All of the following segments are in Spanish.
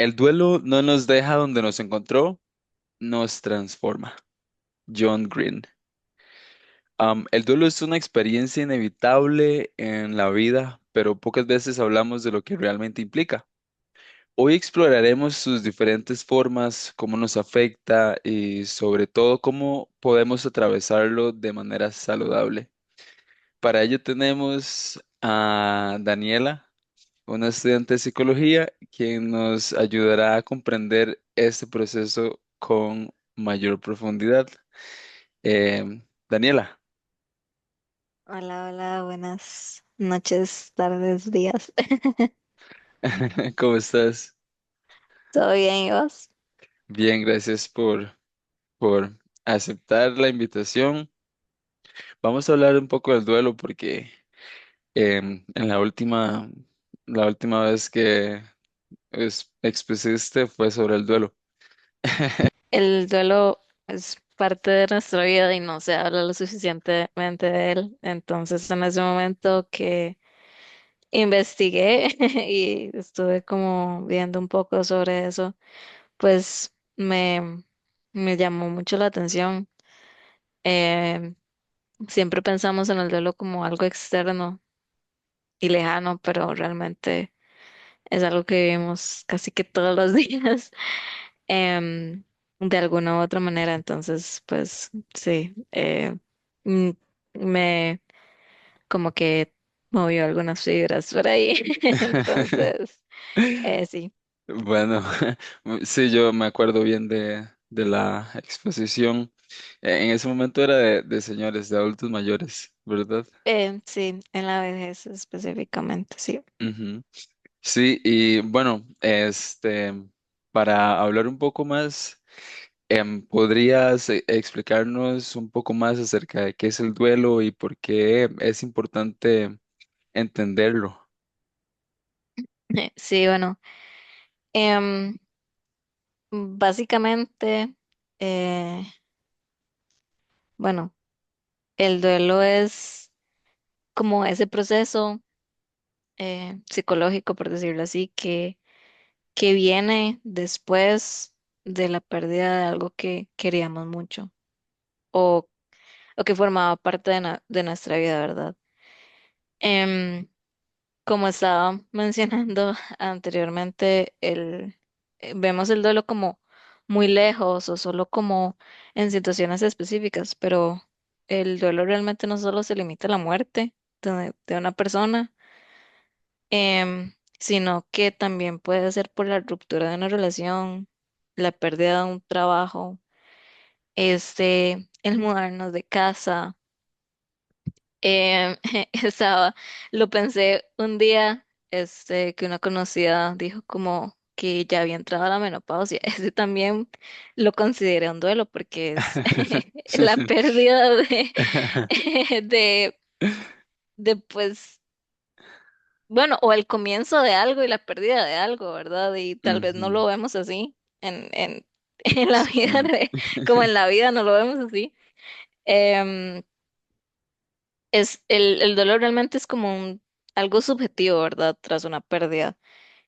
El duelo no nos deja donde nos encontró, nos transforma. John Green. El duelo es una experiencia inevitable en la vida, pero pocas veces hablamos de lo que realmente implica. Hoy exploraremos sus diferentes formas, cómo nos afecta y sobre todo cómo podemos atravesarlo de manera saludable. Para ello tenemos a Daniela, una estudiante de psicología, quien nos ayudará a comprender este proceso con mayor profundidad. Daniela, Hola, hola, buenas noches, tardes, días. ¿cómo estás? ¿Todo bien, y vos? Bien, gracias por aceptar la invitación. Vamos a hablar un poco del duelo porque en la última vez que expusiste fue sobre el duelo. El duelo es parte de nuestra vida y no se habla lo suficientemente de él. Entonces, en ese momento que investigué y estuve como viendo un poco sobre eso, pues me llamó mucho la atención. Eh, Siempre pensamos en el duelo como algo externo y lejano, pero realmente es algo que vivimos casi que todos los días, de alguna u otra manera. Entonces, pues sí, mm, me como que movió algunas fibras por ahí. Entonces, sí. Bueno, sí, yo me acuerdo bien de la exposición. En ese momento era de señores, de adultos mayores, ¿verdad? Sí, en la vejez específicamente, sí. Ujú. Sí, y bueno, para hablar un poco más, ¿podrías explicarnos un poco más acerca de qué es el duelo y por qué es importante entenderlo? Sí, bueno, em, básicamente, eh, bueno, el duelo es como ese proceso psicológico, por decirlo así, que viene después de la pérdida de algo que queríamos mucho o, o que formaba parte de nuestra vida, ¿verdad? Em, Como estaba mencionando anteriormente, vemos el duelo como muy lejos o solo como en situaciones específicas, pero el duelo realmente no solo se limita a la muerte de una persona, sino que también puede ser por la ruptura de una relación, la pérdida de un trabajo, el mudarnos de casa. Estaba, lo pensé un día, que una conocida dijo como que ya había entrado a la menopausia. Ese también lo consideré un duelo porque es la pérdida de, pues, bueno, o el comienzo de algo y la pérdida de algo, ¿verdad? Y tal vez no Ujú. lo vemos así en, en la vida, como en la vida no lo vemos así. Em, el dolor realmente es como algo subjetivo, ¿verdad? Tras una pérdida.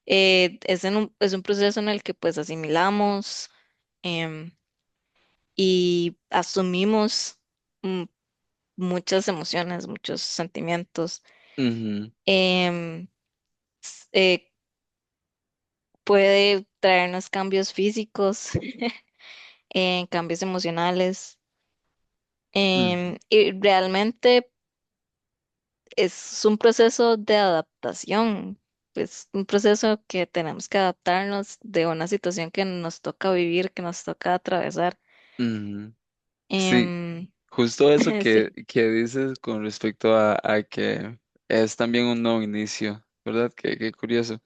Es un proceso en el que pues asimilamos em, y asumimos mm, muchas emociones, muchos sentimientos. Ujú, Em, eh, Puede traernos cambios físicos, cambios emocionales. ujú, Y realmente es un proceso de adaptación, pues un proceso que tenemos que adaptarnos de una situación que nos toca vivir, que nos toca atravesar. ujú. Sí, Em, justo eso sí, que dices con respecto a que es también un nuevo inicio, ¿verdad? Qué curioso.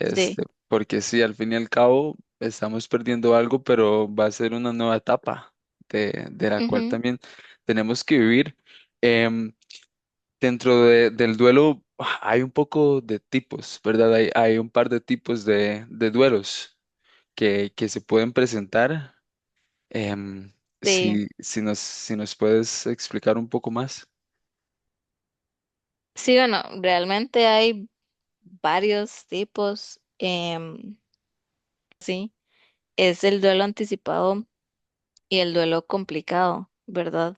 sí, Porque sí, al fin y al cabo estamos perdiendo algo, pero va a ser una nueva etapa de la cual ujú, también tenemos que vivir. Em, Dentro del duelo hay un poco de tipos, ¿verdad? Hay un par de tipos de duelos que se pueden presentar. Em, sí, si nos puedes explicar un poco más. sí, bueno, realmente hay varios tipos. ¿sí? Es el duelo anticipado y el duelo complicado, ¿verdad?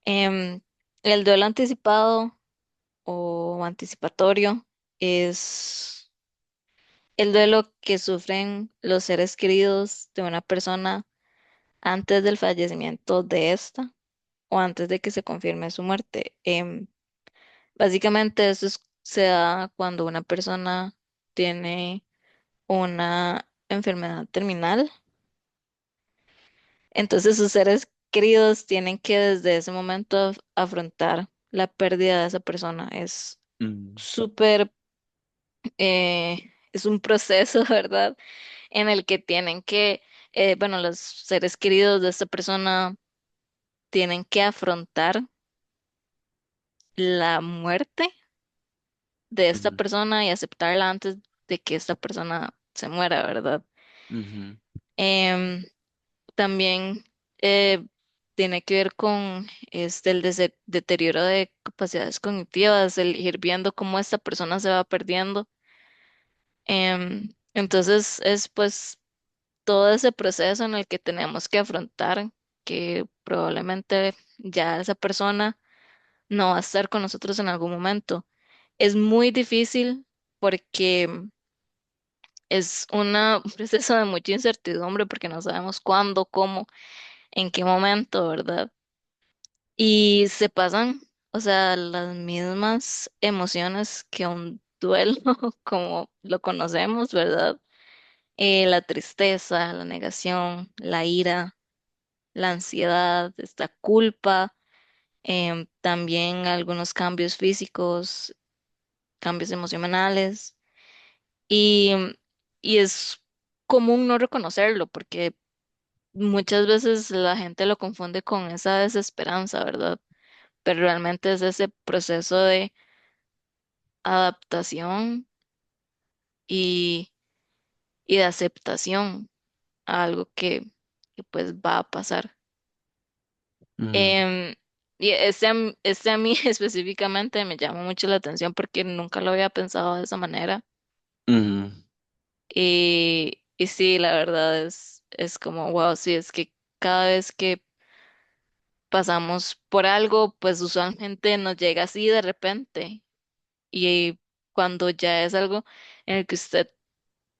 Em, el duelo anticipado o anticipatorio es el duelo que sufren los seres queridos de una persona antes del fallecimiento de esta o antes de que se confirme su muerte. Básicamente se da cuando una persona tiene una enfermedad terminal. Entonces sus seres queridos tienen que desde ese momento afrontar la pérdida de esa persona. Es Mm, súper, es un proceso, ¿verdad? En el que tienen que, bueno, los seres queridos de esta persona tienen que afrontar la muerte de esta ujú, persona y aceptarla antes de que esta persona se muera, ¿verdad? ujú, Em, También eh, tiene que ver con el deterioro de capacidades cognitivas, el ir viendo cómo esta persona se va perdiendo. Entonces es pues todo ese proceso en el que tenemos que afrontar que probablemente ya esa persona no va a estar con nosotros en algún momento. Es muy difícil porque es un proceso de mucha incertidumbre porque no sabemos cuándo, cómo, en qué momento, ¿verdad? Y se pasan, o sea, las mismas emociones que un duelo, como lo conocemos, ¿verdad? La tristeza, la negación, la ira, la ansiedad, esta culpa, también algunos cambios físicos, cambios emocionales, y, y es común no reconocerlo porque muchas veces la gente lo confunde con esa desesperanza, ¿verdad? Pero realmente es ese proceso de adaptación y, y de aceptación a algo que pues va a pasar. mm, Em, y este a mí específicamente me llama mucho la atención porque nunca lo había pensado de esa manera. ujú, Y sí, la verdad es como, wow, sí, es que cada vez que pasamos por algo, pues usualmente nos llega así de repente. Y cuando ya es algo en el que usted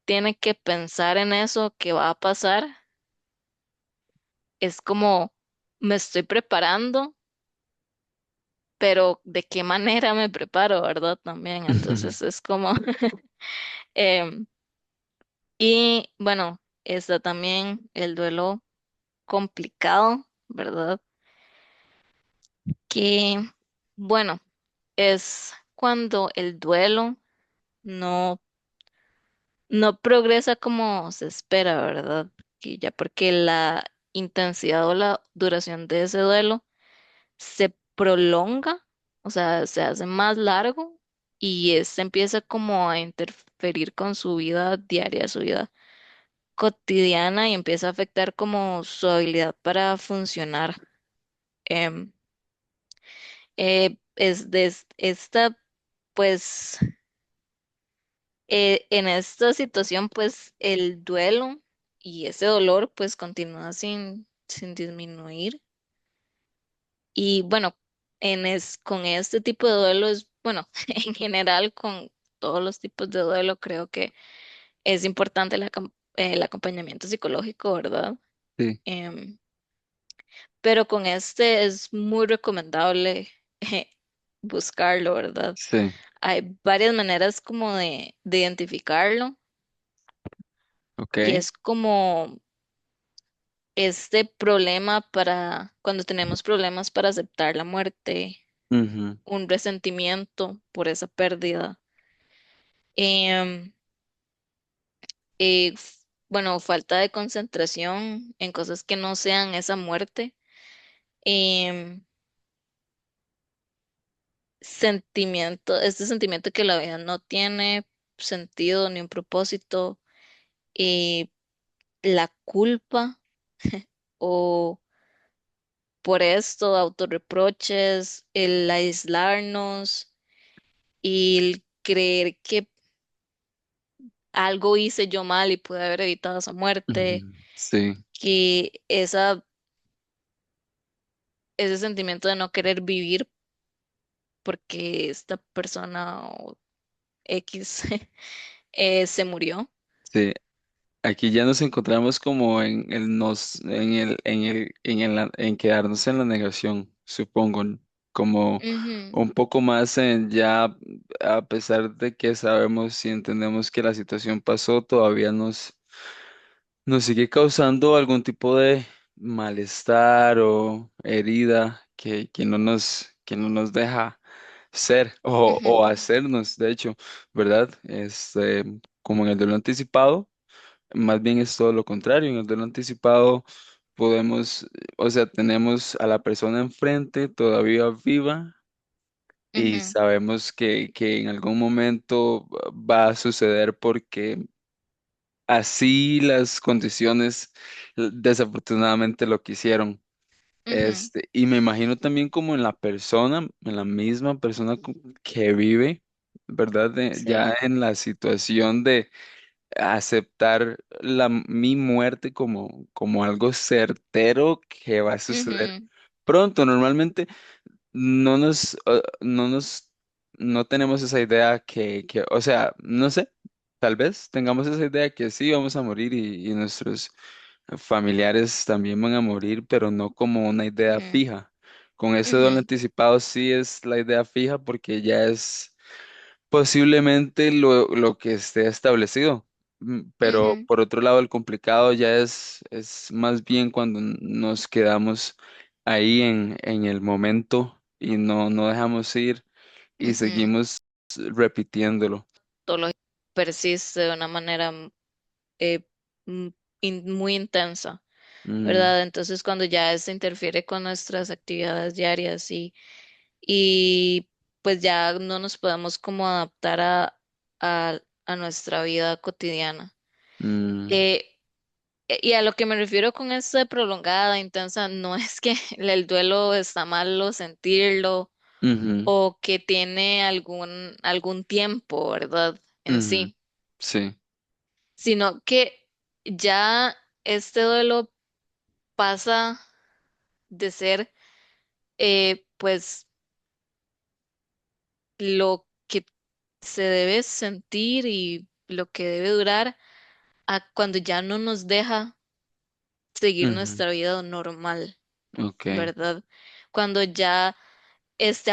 tiene que pensar en eso que va a pasar, es como me estoy preparando, pero ¿de qué manera me preparo, verdad? También, ujú, entonces es como, em, y bueno, está también el duelo complicado, ¿verdad? Que, bueno, es cuando el duelo no, no progresa como se espera, ¿verdad? Y ya porque la intensidad o la duración de ese duelo se prolonga, o sea, se hace más largo y este empieza como a interferir con su vida diaria, su vida cotidiana y empieza a afectar como su habilidad para funcionar. Em, esta, pues, en esta situación, pues, el duelo y ese dolor, pues, continúa sin disminuir. Y bueno, con este tipo de duelo es, bueno, en general con todos los tipos de duelo creo que es importante el acompañamiento psicológico, ¿verdad? sí, Em, pero con este es muy recomendable buscarlo, ¿verdad? sí, Hay varias maneras como de identificarlo y ok, es como este problema para cuando tenemos problemas para aceptar la muerte, ujú, un resentimiento por esa pérdida. Em, bueno, falta de concentración en cosas que no sean esa muerte. Em, Este sentimiento que la vida no tiene sentido ni un propósito. Y la culpa o por esto, autorreproches, el aislarnos y el creer que algo hice yo mal y pude haber evitado esa muerte, Ujú. Sí, que ese sentimiento de no querer vivir porque esta persona o X se murió. sí. Aquí ya nos encontramos como en el nos, en quedarnos en la negación, supongo, como Ujú, un poco más en ya, a pesar de que sabemos y entendemos que la situación pasó, todavía nos sigue causando algún tipo de malestar o herida que no nos deja ser o ujú, hacernos, de hecho, ¿verdad? Como en el duelo anticipado. Más bien es todo lo contrario. En el duelo anticipado podemos, o sea, tenemos a la persona enfrente todavía viva y ujú, sabemos que en algún momento va a suceder porque así las condiciones desafortunadamente lo quisieron. ujú. Y me imagino también como en la persona, en la misma persona que vive, ¿verdad? Ya Sí. en la situación aceptar mi muerte como algo certero que va a suceder Ujú, pronto. Normalmente no nos, no tenemos esa idea o sea, no sé, tal vez tengamos esa idea que sí vamos a morir y nuestros familiares también van a morir, pero no como una idea ujú, fija. Con ese ujú, duelo anticipado sí es la idea fija porque ya es posiblemente lo que esté establecido. Pero ujú, por otro lado, el complicado ya es más bien cuando nos quedamos ahí en el momento y no dejamos ir y ujú. seguimos repitiéndolo. Todo lo persiste de una manera eh, mm, muy intensa, Mm, ¿verdad? Entonces, cuando ya esto interfiere con nuestras actividades diarias y pues ya no nos podemos como adaptar a nuestra vida cotidiana. mm, Eh, y a lo que me refiero con esto de prolongada, intensa, no es que el duelo está malo sentirlo ujú, o que tiene algún tiempo, ¿verdad? En ujú. sí, Sí. sino que ya este duelo pasa de ser pues lo que se debe sentir y lo que debe durar a cuando ya no nos deja seguir Ujú. nuestra vida normal, Ok. ¿verdad? Cuando ya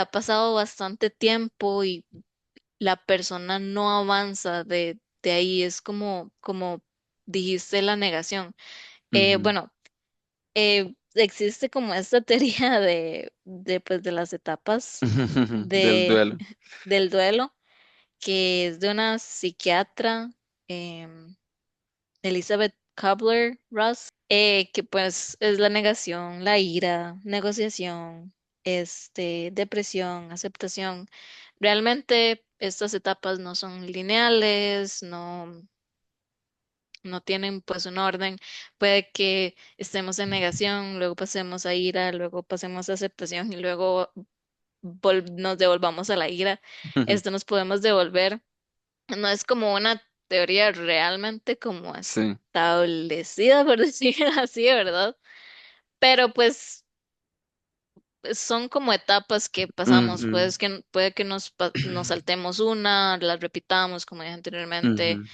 ha pasado bastante tiempo y la persona no avanza de ahí, es como dijiste la negación. Ujú. Bueno, existe como esta teoría pues, de las etapas Del de, duelo. del duelo, que es de una psiquiatra, em, Elizabeth Kubler-Ross, que pues es la negación, la ira, negociación, depresión, aceptación. Realmente estas etapas no son lineales, no tienen pues un orden. Puede que estemos en negación, luego pasemos a ira, luego pasemos a aceptación y luego nos devolvamos a la ira. Esto nos podemos devolver. No es como una teoría realmente como Sí. establecida, por decirlo así, ¿verdad? Pero pues son como etapas que pasamos. Ujú, Puede que nos saltemos una, las repitamos, como dije anteriormente. ujú.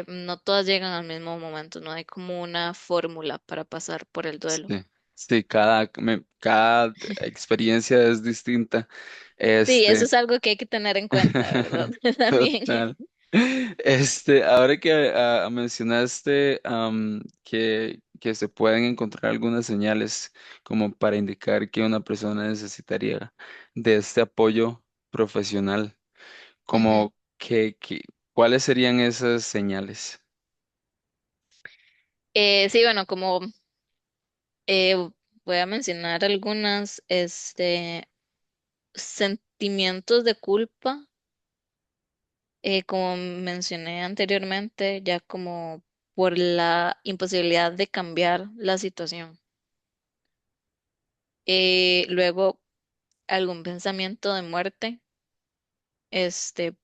No todas llegan al mismo momento, no hay como una fórmula para pasar por el duelo. Sí, sí, cada experiencia es distinta. Sí, eso Este, es algo que hay que tener en cuenta, ¿verdad? También. total. Ahora que mencionaste que se pueden encontrar algunas señales como para indicar que una persona necesitaría de este apoyo profesional, Ujú. como ¿cuáles serían esas señales? Sí, bueno, como eh, voy a mencionar algunas, sentimientos de culpa, como mencioné anteriormente, ya como por la imposibilidad de cambiar la situación. Luego, algún pensamiento de muerte, este,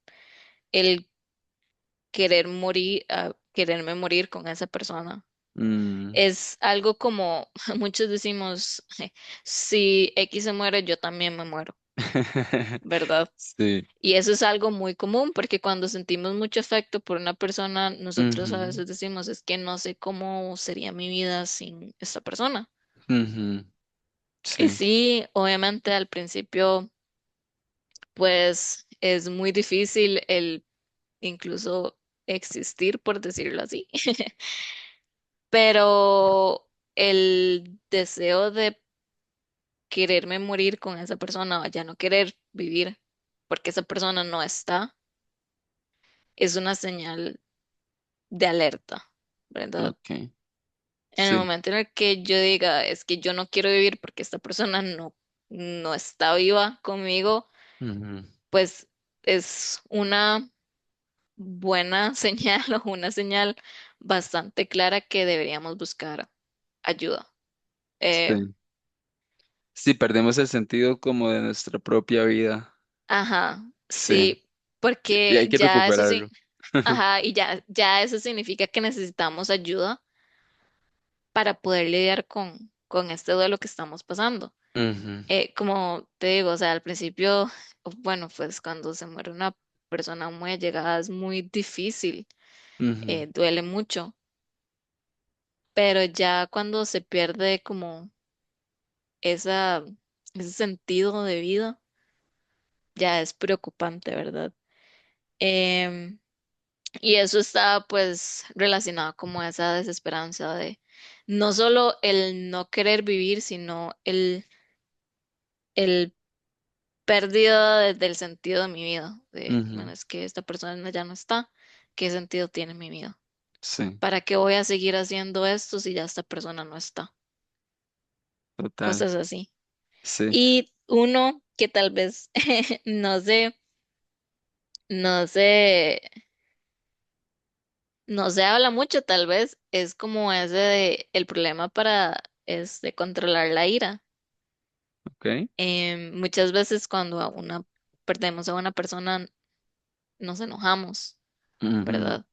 querer morir, a quererme morir con esa persona. mm. Es algo como muchos decimos, si X se muere, yo también me muero, ¿verdad? Sí. Y eso es algo muy común porque cuando sentimos mucho afecto por una persona, nosotros a Ujú, veces decimos, es que no sé cómo sería mi vida sin esta persona. ujú, Y sí. sí, obviamente al principio, pues es muy difícil el incluso existir, por decirlo así. Pero el deseo de quererme morir con esa persona o ya no querer vivir porque esa persona no está, es una señal de alerta, ¿verdad? Ok. En el Sí. momento en el que yo diga, es que yo no quiero vivir porque esta persona no está viva conmigo, Ujú, pues es una buena señal o una señal bastante clara que deberíamos buscar ayuda. Eh, sí. Sí, perdemos el sentido como de nuestra propia vida. ajá, Sí. sí, Y hay porque que ya eso sí, recuperarlo. ajá, y ya eso significa que necesitamos ayuda para poder lidiar con este duelo que estamos pasando. Ujú, Como te digo, o sea, al principio, bueno, pues cuando se muere una persona muy allegada es muy difícil, ujú, duele mucho, pero ya cuando se pierde como esa, ese sentido de vida, ya es preocupante, ¿verdad? Em, y eso está pues relacionado como a esa desesperanza de no solo el no querer vivir, sino el pérdida del sentido de mi vida. De, ujú, bueno, es que esta persona ya no está, ¿qué sentido tiene mi vida? sí, ¿Para qué voy a seguir haciendo esto si ya esta persona no está? total. Cosas así. Sí. Y uno que tal vez no sé, no sé, no se habla mucho, tal vez, es como ese de el problema para controlar la ira. Ok. Muchas veces cuando perdemos a una persona nos enojamos, Ujú, ¿verdad?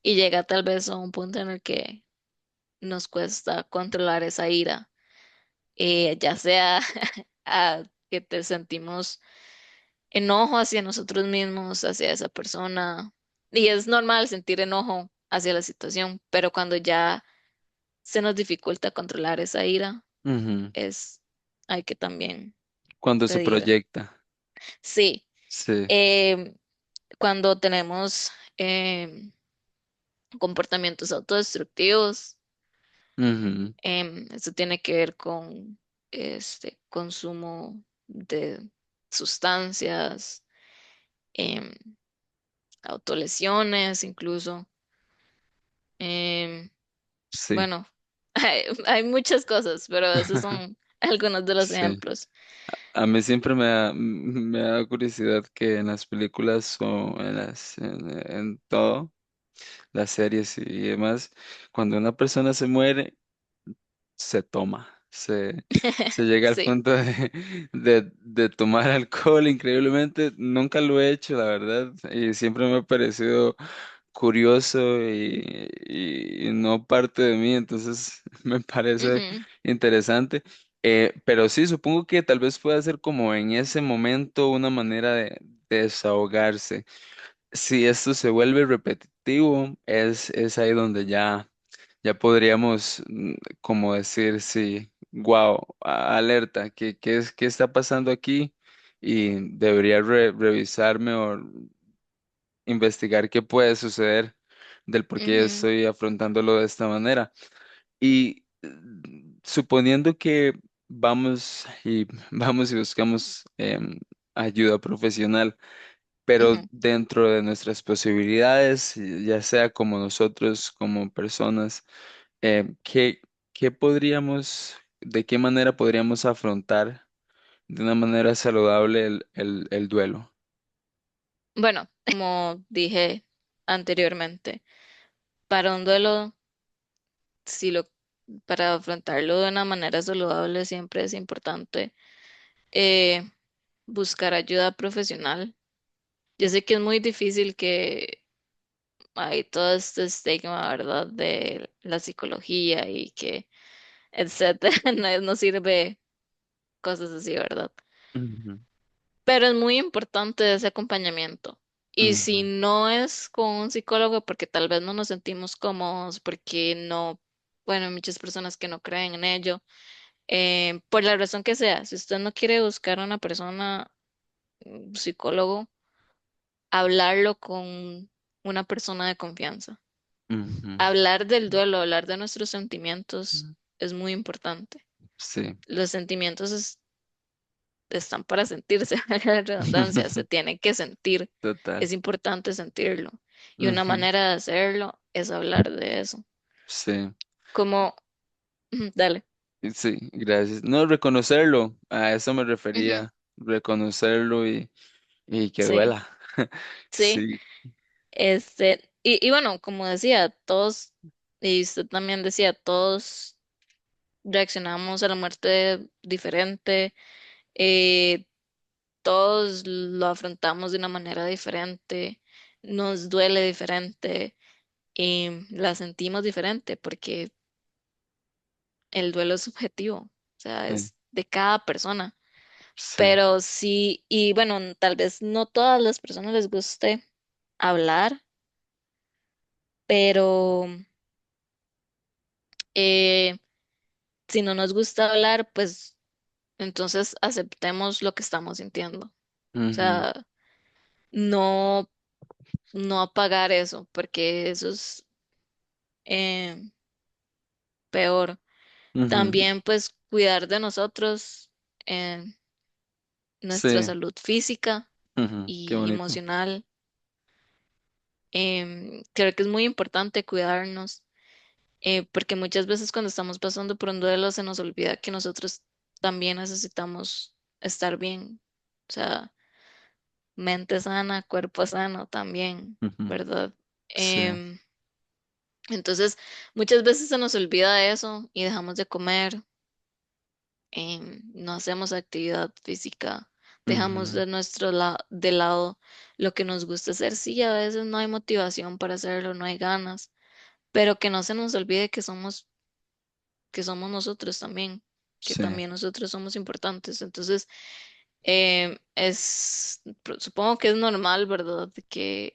Y llega tal vez a un punto en el que nos cuesta controlar esa ira, ya sea que te sentimos enojo hacia nosotros mismos, hacia esa persona. Y es normal sentir enojo hacia la situación, pero cuando ya se nos dificulta controlar esa ira, ujú. es, hay que también Cuando se pedir. proyecta. Sí, Sí. em, cuando tenemos comportamientos autodestructivos, Ujú, esto tiene que ver con consumo de sustancias, em, autolesiones incluso. Em, sí, bueno, hay muchas cosas, pero esos son algunos de los sí. ejemplos. A mí siempre me da curiosidad que en las películas o en todo, las series y demás, cuando una persona se muere, se toma, se llega al Sí. punto de tomar alcohol increíblemente. Nunca lo he hecho, la verdad, y siempre me ha parecido curioso y no parte de mí, entonces me parece Ujú, interesante. Pero sí, supongo que tal vez pueda ser como en ese momento una manera de desahogarse. Si esto se vuelve repetitivo, es ahí donde ya podríamos como decir, sí, wow, alerta, qué está pasando aquí? Y debería revisarme o investigar qué puede suceder del por qué ujú, estoy afrontándolo de esta manera. Y suponiendo que vamos y buscamos ayuda profesional, pero ujú. dentro de nuestras posibilidades, ya sea como nosotros, como personas, ¿qué, qué podríamos, de qué manera podríamos afrontar de una manera saludable el duelo? Bueno, como dije anteriormente, para un duelo, si lo, para afrontarlo de una manera saludable, siempre es importante eh, buscar ayuda profesional. Yo sé que es muy difícil que hay todo este estigma, ¿verdad? De la psicología y que, etcétera, no sirve cosas así, ¿verdad? Ujú, Pero es muy importante ese acompañamiento. Y si ujú, no es con un psicólogo, porque tal vez no nos sentimos cómodos, porque no, bueno, hay muchas personas que no creen en ello, por la razón que sea, si usted no quiere buscar a una persona, psicólogo, hablarlo con una persona de confianza. ujú. Hablar del duelo, hablar de nuestros sentimientos es muy importante. Sí. Los sentimientos están para sentirse, valga la redundancia, se tienen que sentir. Total. Es importante sentirlo. Y una Ujú, manera de hacerlo es hablar de eso. sí. Como, dale. Sí, gracias. No, reconocerlo, a eso me Ujú, refería, reconocerlo y que sí, duela. sí. Sí. Y bueno, como decía, todos, y usted también decía, todos reaccionamos a la muerte diferente, eh, todos lo afrontamos de una manera diferente, nos duele diferente y la sentimos diferente porque el duelo es subjetivo, o sea, Sí, es de cada persona. sí. Pero sí, y bueno, tal vez no todas las personas les guste hablar, pero eh, si no nos gusta hablar, pues entonces aceptemos lo que estamos sintiendo. O Ujú, sea, no, no apagar eso, porque eso es eh, peor. ujú, También pues cuidar de nosotros, nuestra sí, salud física ujú, qué y bonito. emocional. Creo que es muy importante cuidarnos, porque muchas veces cuando estamos pasando por un duelo se nos olvida que nosotros también necesitamos estar bien. O sea, mente sana, cuerpo sano también, Ujú, ¿verdad? sí, Em, entonces, muchas veces se nos olvida eso y dejamos de comer, no hacemos actividad física, dejamos ujú, de lado lo que nos gusta hacer. Sí, a veces no hay motivación para hacerlo, no hay ganas, pero que no se nos olvide que somos nosotros también, que sí, también nosotros somos importantes. Entonces, supongo que es normal, ¿verdad? Que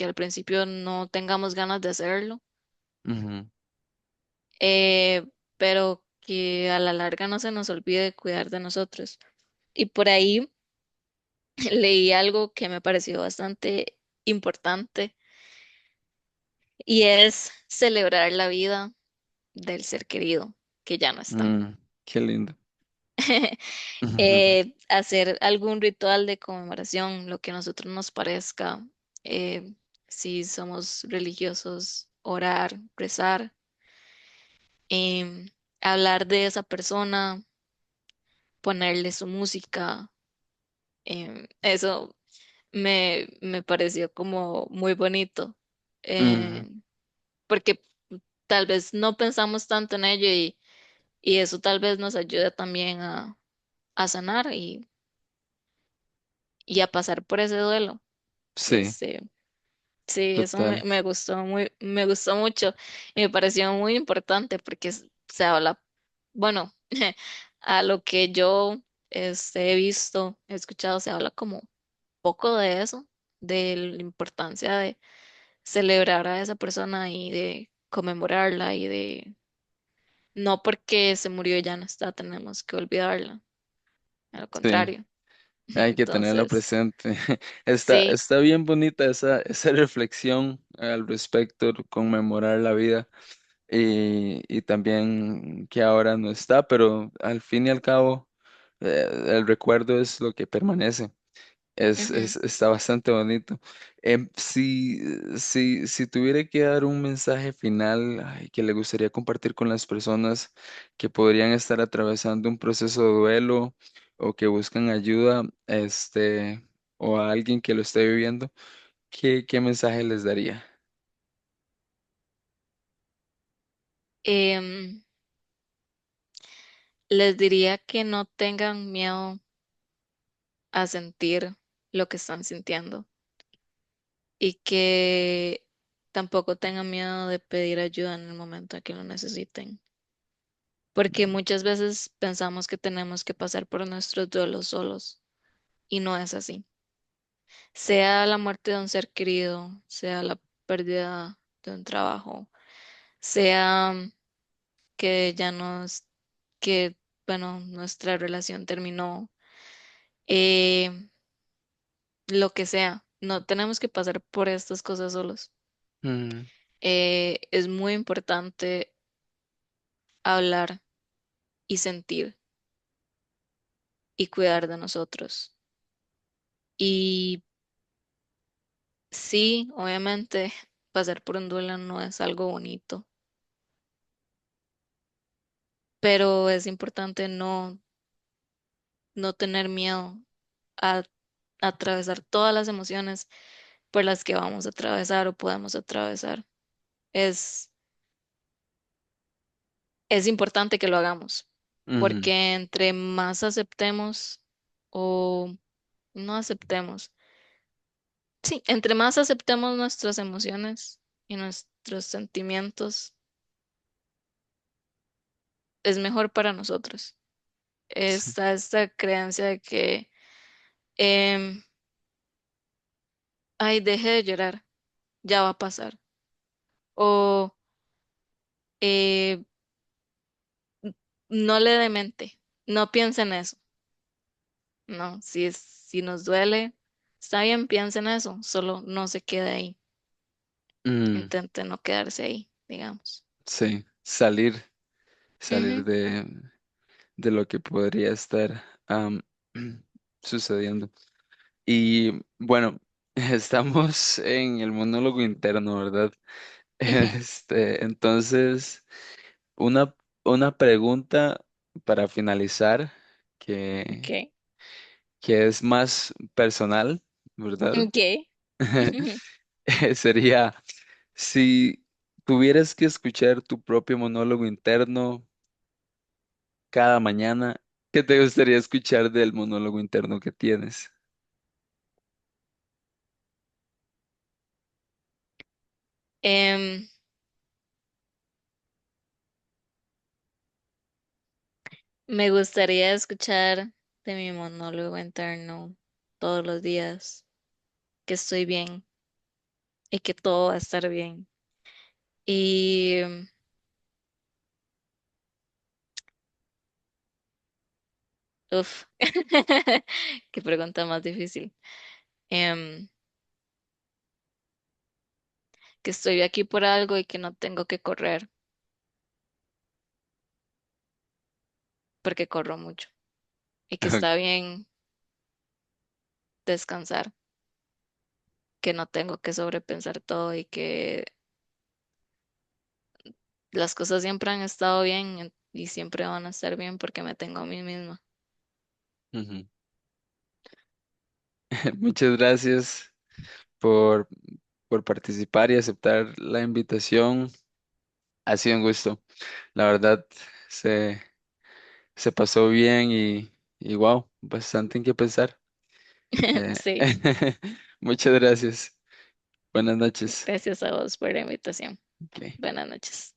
al principio no tengamos ganas de hacerlo, ujú, eh, pero que a la larga no se nos olvide cuidar de nosotros. Y por ahí leí algo que me pareció bastante importante y es celebrar la vida del ser querido que ya no está. qué lindo. Hacer algún ritual de conmemoración, lo que a nosotros nos parezca, eh, si somos religiosos, orar, rezar, em, hablar de esa persona, ponerle su música. Eso me pareció como muy bonito, Ujú, porque tal vez no pensamos tanto en ello y eso tal vez nos ayuda también a sanar y a pasar por ese duelo. sí, Este, sí, eso total. me gustó mucho y me pareció muy importante porque se habla, bueno, a lo que yo he visto, he escuchado, se habla como poco de eso, de la importancia de celebrar a esa persona y de conmemorarla y de no porque se murió ya no está, tenemos que olvidarla, al Sí. contrario. Hay que tenerlo Entonces, presente. Está, sí, está bien bonita esa reflexión al respecto, conmemorar la vida y también que ahora no está, pero al fin y al cabo el recuerdo es lo que permanece. ujú. Está bastante bonito. Si tuviera que dar un mensaje final ay, que le gustaría compartir con las personas que podrían estar atravesando un proceso de duelo o que buscan ayuda, o a alguien que lo esté viviendo, ¿qué mensaje les daría? Em, Les diría que no tengan miedo a sentir lo que están sintiendo y que tampoco tengan miedo de pedir ayuda en el momento en que lo necesiten, porque muchas veces pensamos que tenemos que pasar por nuestros duelos solos y no es así. Sea la muerte de un ser querido, sea la pérdida de un trabajo, sea que ya nos, que, bueno, nuestra relación terminó, eh, lo que sea, no tenemos que pasar por estas cosas solos. Mm, Es muy importante hablar y sentir y cuidar de nosotros. Y sí, obviamente, pasar por un duelo no es algo bonito, pero es importante no tener miedo a atravesar todas las emociones por las que vamos a atravesar o podemos atravesar. Es, es importante que lo hagamos, ujú, porque entre más aceptemos o no aceptemos, sí, entre más aceptemos nuestras emociones y nuestros sentimientos, es mejor para nosotros. sí, Está esta creencia de que, em, ay, deje de llorar, ya va a pasar. O eh, no le dé mente, no piense en eso. No, si nos duele, está bien, piense en eso, solo no se quede ahí. mm, Intente no quedarse ahí, digamos. sí, salir Ujú. de lo que podría estar sucediendo. Y bueno, estamos en el monólogo interno, ¿verdad? Ujú. Entonces, una, una pregunta para finalizar que, Ok, que es más personal, ¿verdad? ok. Sería, si tuvieras que escuchar tu propio monólogo interno cada mañana, ¿qué te gustaría escuchar del monólogo interno que tienes? Em, Me gustaría escuchar de mi monólogo interno todos los días que estoy bien y que todo va a estar bien. Y, uff, qué pregunta más difícil. Em, que estoy aquí por algo y que no tengo que correr, porque corro mucho. Y que está bien descansar, que no tengo que sobrepensar todo y que las cosas siempre han estado bien y siempre van a estar bien porque me tengo a mí misma. Ujú. Muchas gracias por, por participar y aceptar la invitación. Ha sido un gusto. La verdad, se, se pasó bien y wow, bastante en qué pensar. Eh, Sí, muchas gracias. Buenas noches. gracias a vos por la invitación. Ok. Buenas noches.